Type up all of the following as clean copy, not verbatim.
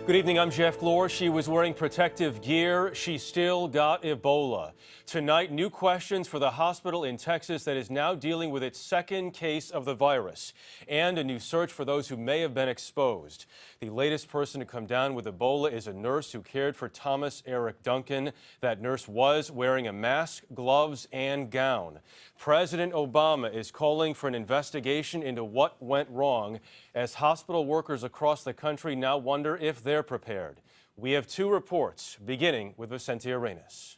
Good evening, I'm Jeff Glore. She was wearing protective gear. She still got Ebola. Tonight, new questions for the hospital in Texas that is now dealing with its second case of the virus, and a new search for those who may have been exposed. The latest person to come down with Ebola is a nurse who cared for Thomas Eric Duncan. That nurse was wearing a mask, gloves, and gown. President Obama is calling for an investigation into what went wrong as hospital workers across the country now wonder if they're prepared. We have two reports, beginning with Vicente Arenas.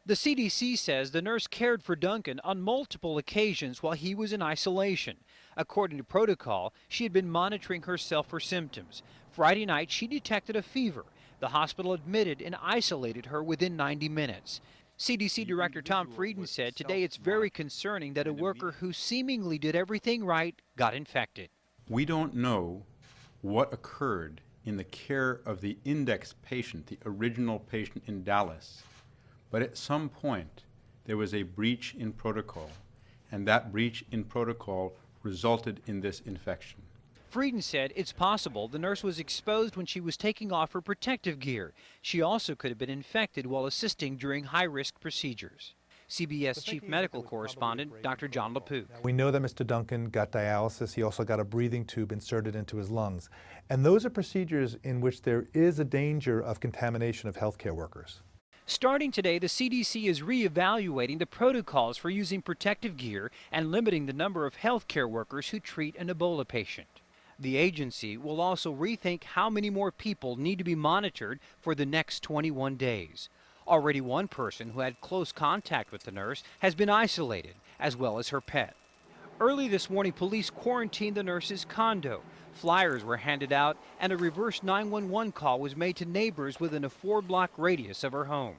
The CDC says the nurse cared for Duncan on multiple occasions while he was in isolation. According to protocol, she had been monitoring herself for symptoms. Friday night, she detected a fever. The hospital admitted and isolated her within 90 minutes. CDC Director Tom Frieden said today it's very concerning that a worker who seemingly did everything right got infected. We don't know what occurred in the care of the index patient, the original patient in Dallas. But at some point, there was a breach in protocol, and that breach in protocol resulted in this infection. Frieden said it's possible the nurse was exposed when she was taking off her protective gear. She also could have been infected while assisting during high-risk procedures. CBS Chief Medical Correspondent Dr. John LaPook. We know that Mr. Duncan got dialysis. He also got a breathing tube inserted into his lungs. And those are procedures in which there is a danger of contamination of healthcare workers. Starting today, the CDC is reevaluating the protocols for using protective gear and limiting the number of healthcare workers who treat an Ebola patient. The agency will also rethink how many more people need to be monitored for the next 21 days. Already one person who had close contact with the nurse has been isolated, as well as her pet. Early this morning, police quarantined the nurse's condo. Flyers were handed out, and a reverse 911 call was made to neighbors within a 4-block radius of her home.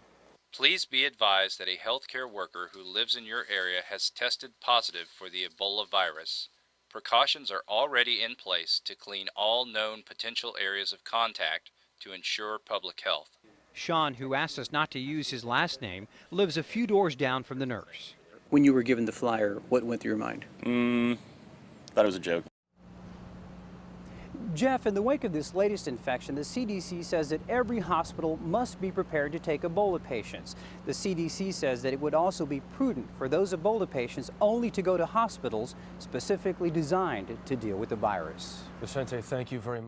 Please be advised that a healthcare worker who lives in your area has tested positive for the Ebola virus. Precautions are already in place to clean all known potential areas of contact to ensure public health. Sean, who asked us not to use his last name, lives a few doors down from the nurse. When you were given the flyer, what went through your mind? Thought it was a joke. Jeff, in the wake of this latest infection, the CDC says that every hospital must be prepared to take Ebola patients. The CDC says that it would also be prudent for those Ebola patients only to go to hospitals specifically designed to deal with the virus. Vicente, thank you very much.